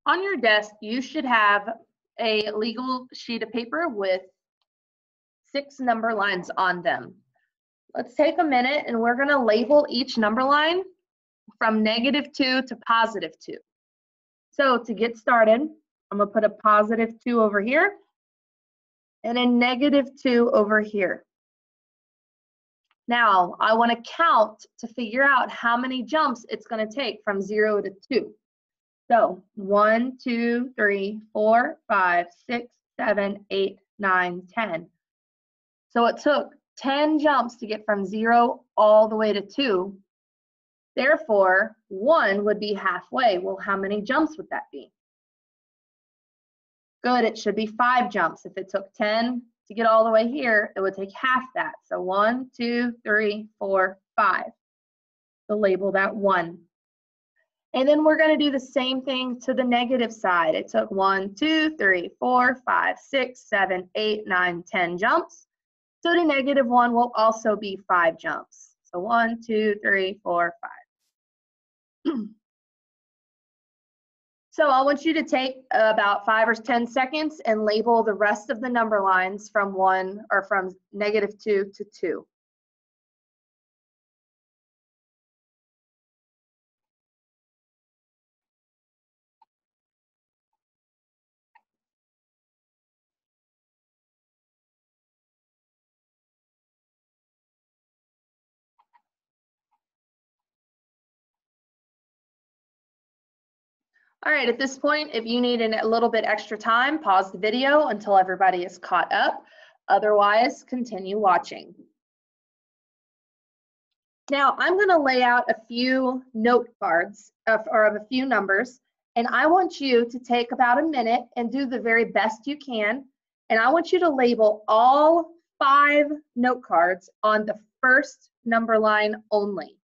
On your desk, you should have a legal sheet of paper with 6 number lines on them. Let's take a minute and we're going to label each number line from -2 to +2. So to get started, I'm going to put a +2 over here and a -2 over here. Now, I want to count to figure out how many jumps it's going to take from 0 to 2. So 1, 2, 3, 4, 5, 6, 7, 8, 9, 10. So it took 10 jumps to get from 0 all the way to 2. Therefore, 1 would be halfway. Well, how many jumps would that be? Good, it should be 5 jumps. If it took 10 to get all the way here, it would take half that. So 1, 2, 3, 4, 5. So label that 1. And then we're going to do the same thing to the negative side. It took 1, 2, 3, 4, 5, 6, 7, 8, 9, 10 jumps. So the -1 will also be 5 jumps. So 1, 2, 3, 4, 5. So I want you to take about 5 or 10 seconds and label the rest of the number lines from -2 to 2. All right, at this point, if you need a little bit extra time, pause the video until everybody is caught up. Otherwise, continue watching. Now, I'm going to lay out a few note cards of a few numbers, and I want you to take about a minute and do the very best you can. And I want you to label all 5 note cards on the first number line only.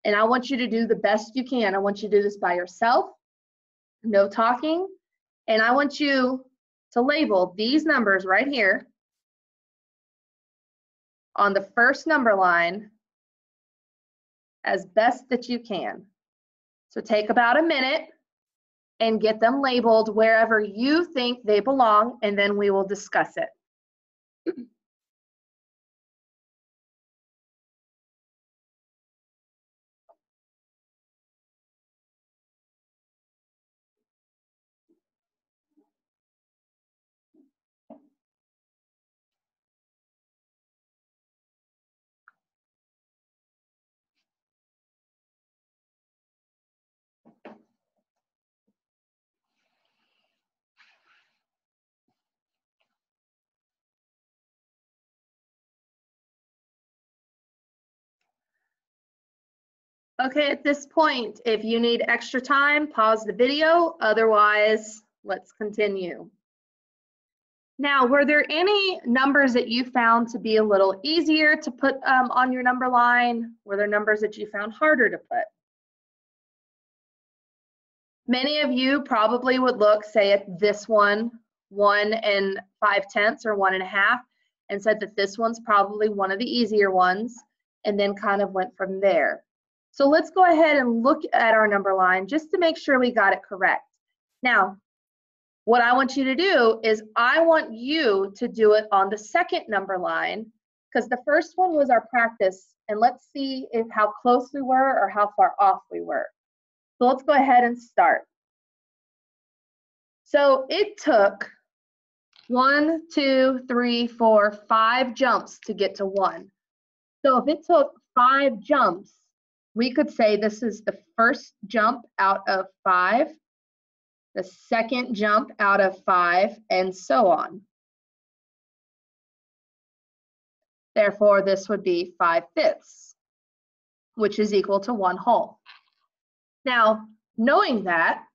And I want you to do the best you can. I want you to do this by yourself. No talking, and I want you to label these numbers right here on the first number line as best that you can. So take about a minute and get them labeled wherever you think they belong, and then we will discuss it. Okay, at this point, if you need extra time, pause the video. Otherwise, let's continue. Now, were there any numbers that you found to be a little easier to put on your number line? Were there numbers that you found harder to put? Many of you probably would look, say, at this one, 1 5/10 or 1 1/2, and said that this one's probably one of the easier ones, and then kind of went from there. So let's go ahead and look at our number line just to make sure we got it correct. Now, what I want you to do is I want you to do it on the second number line, because the first one was our practice, and let's see how close we were or how far off we were. So let's go ahead and start. So it took 1, 2, 3, 4, 5 jumps to get to 1. So if it took 5 jumps, we could say this is the first jump out of 5, the second jump out of 5, and so on. Therefore, this would be 5/5, which is equal to 1 whole. Now, knowing that,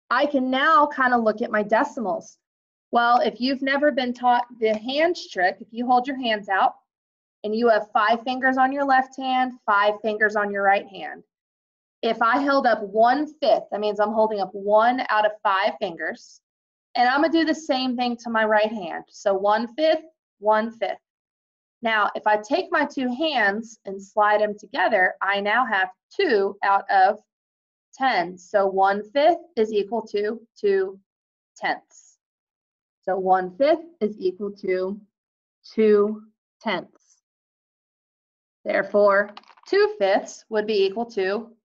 I can now kind of look at my decimals. Well, if you've never been taught the hands trick, if you hold your hands out and you have 5 fingers on your left hand, 5 fingers on your right hand. If I held up 1/5, that means I'm holding up 1 out of 5 fingers. And I'm gonna do the same thing to my right hand. So 1/5, 1/5. Now, if I take my 2 hands and slide them together, I now have 2 out of 10. So 1/5 is equal to 2/10. So 1/5 is equal to 2/10. Therefore, 2/5 would be equal to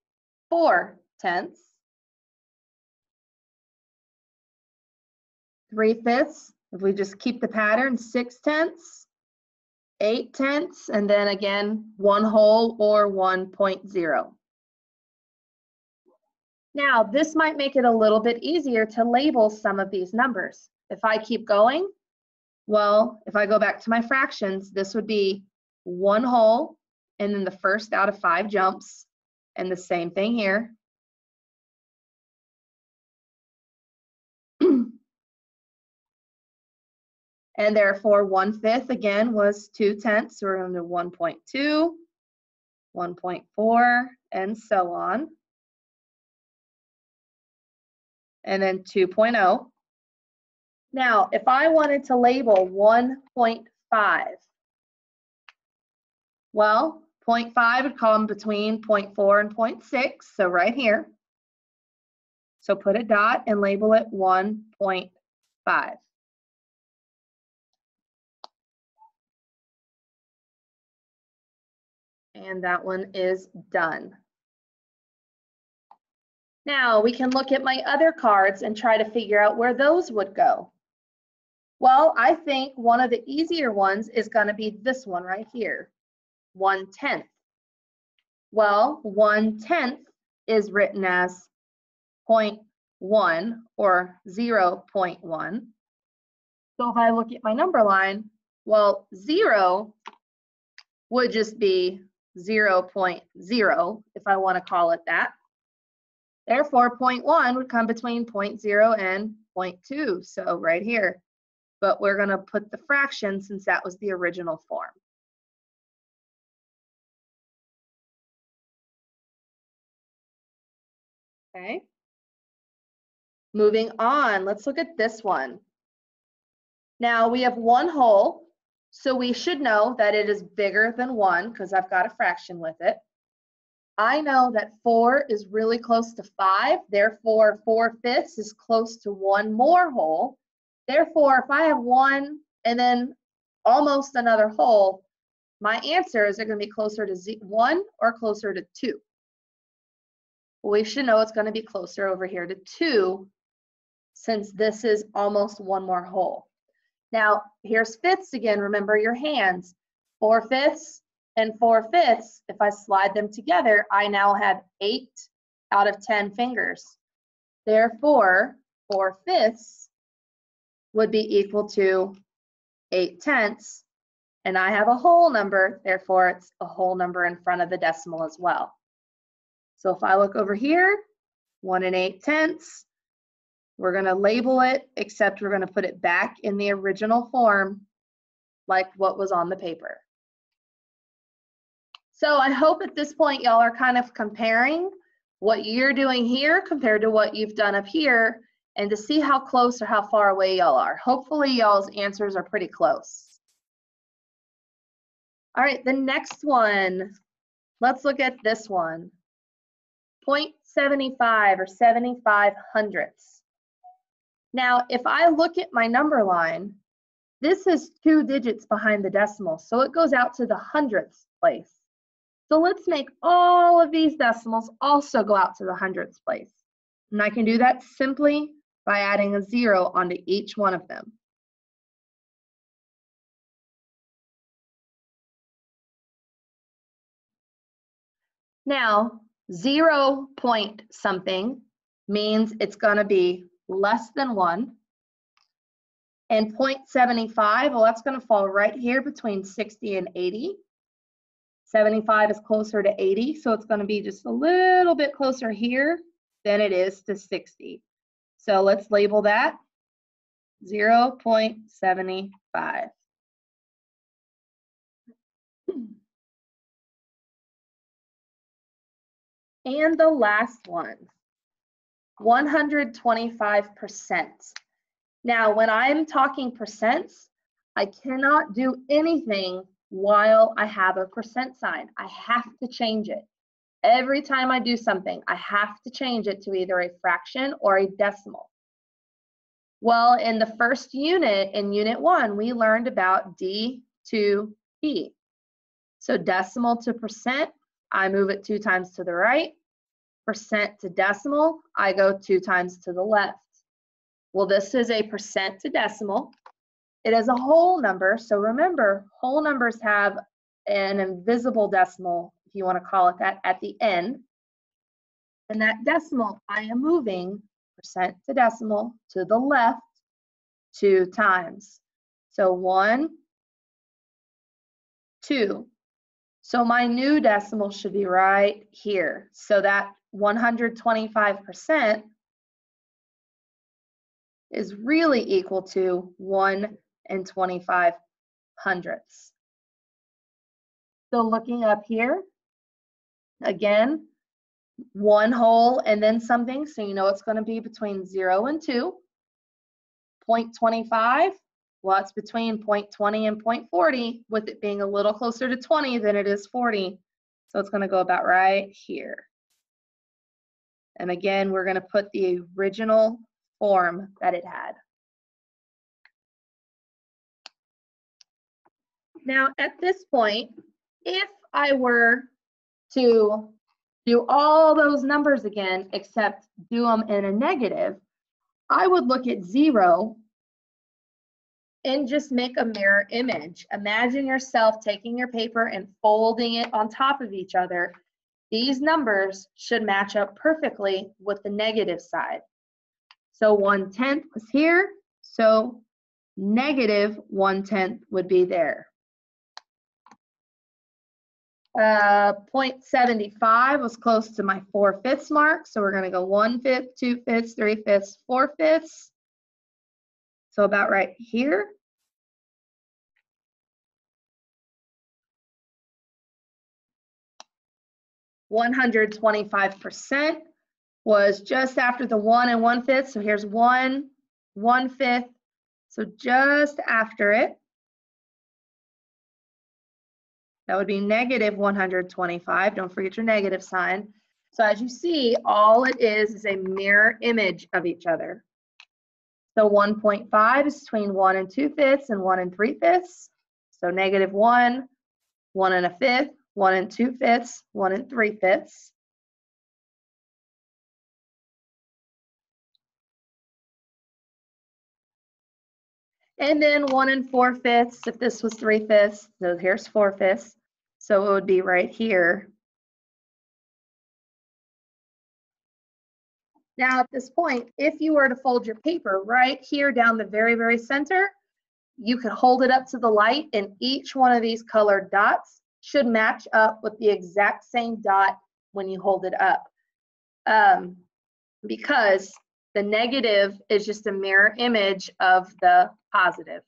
4/10. 3/5, if we just keep the pattern, 6/10, 8/10, and then again, 1 whole or 1.0. Now, this might make it a little bit easier to label some of these numbers. If I keep going, well, if I go back to my fractions, this would be 1 whole, and then the first out of 5 jumps, and the same thing here. And therefore 1/5 again was 2/10, so we're going to 1.2, 1.4, and so on. And then 2.0. Now, if I wanted to label 1.5, well, 0.5 would come between 0.4 and 0.6, so right here. So put a dot and label it 1.5. And that one is done. Now we can look at my other cards and try to figure out where those would go. Well, I think one of the easier ones is going to be this one right here, 1/10. Well, 1/10 is written as 0.1 or 0.1. So if I look at my number line, well, 0 would just be 0.0 if I want to call it that. Therefore, 0.1 would come between 0.0 and 0.2, so right here. But we're going to put the fraction since that was the original form. Okay. Moving on, let's look at this one. Now we have 1 whole, so we should know that it is bigger than 1 because I've got a fraction with it. I know that 4 is really close to 5, therefore 4/5 is close to 1 more whole. Therefore, if I have 1 and then almost another whole, my answers are going to be closer to 1 or closer to 2. We should know it's going to be closer over here to 2 since this is almost 1 more whole. Now, here's fifths again. Remember your hands. 4/5 and 4/5. If I slide them together, I now have 8 out of 10 fingers. Therefore, 4/5 would be equal to 8/10. And I have a whole number, therefore it's a whole number in front of the decimal as well. So if I look over here, 1 8/10, we're going to label it, except we're going to put it back in the original form like what was on the paper. So I hope at this point y'all are kind of comparing what you're doing here compared to what you've done up here and to see how close or how far away y'all are. Hopefully y'all's answers are pretty close. All right, the next one, let's look at this one. 0.75 or 75 hundredths. Now, if I look at my number line, this is 2 digits behind the decimal, so it goes out to the hundredths place. So let's make all of these decimals also go out to the hundredths place. And I can do that simply by adding a 0 onto each one of them. Now, 0 point something means it's going to be less than 1. And 0.75, well, that's going to fall right here between 60 and 80. 75 is closer to 80, so it's going to be just a little bit closer here than it is to 60. So let's label that 0.75. And the last one, 125%. Now, when I'm talking percents, I cannot do anything while I have a percent sign. I have to change it. Every time I do something, I have to change it to either a fraction or a decimal. Well, in the first unit, in unit 1, we learned about D to P. So decimal to percent, I move it 2 times to the right. Percent to decimal, I go 2 times to the left. Well, this is a percent to decimal. It is a whole number, so remember, whole numbers have an invisible decimal, if you want to call it that, at the end. And that decimal, I am moving percent to decimal to the left 2 times. So 1, 2. So my new decimal should be right here. So that 125% is really equal to 1 25 hundredths. So looking up here, again, 1 whole and then something, so you know it's going to be between 0 and 2. 0.25, well, it's between 0.20 and 0.40, with it being a little closer to 20 than it is 40. So it's going to go about right here. And again, we're going to put the original form that it had. Now, at this point, if I were to do all those numbers again, except do them in a negative, I would look at 0 and just make a mirror image. Imagine yourself taking your paper and folding it on top of each other. These numbers should match up perfectly with the negative side. So 1/10 was here, so negative 1/10 would be there. 0.75 was close to my 4/5 mark, so we're going to go 1/5, 2/5, 3/5, 4/5. So about right here. (125%) was just after the 1 and 1/5. So here's 1, 1/5. So just after it. That would be negative 125. Don't forget your negative sign. So as you see, all it is a mirror image of each other. So 1.5 is between 1 and 2/5 and 1 and 3/5. So negative 1, 1 and 1/5, 1 and 2/5, 1 and 3/5. And then 1 and 4/5 if this was 3/5. So here's 4/5. So it would be right here. Now at this point, if you were to fold your paper right here down the very, very center, you could hold it up to the light and each one of these colored dots should match up with the exact same dot when you hold it up. Because the negative is just a mirror image of the positive.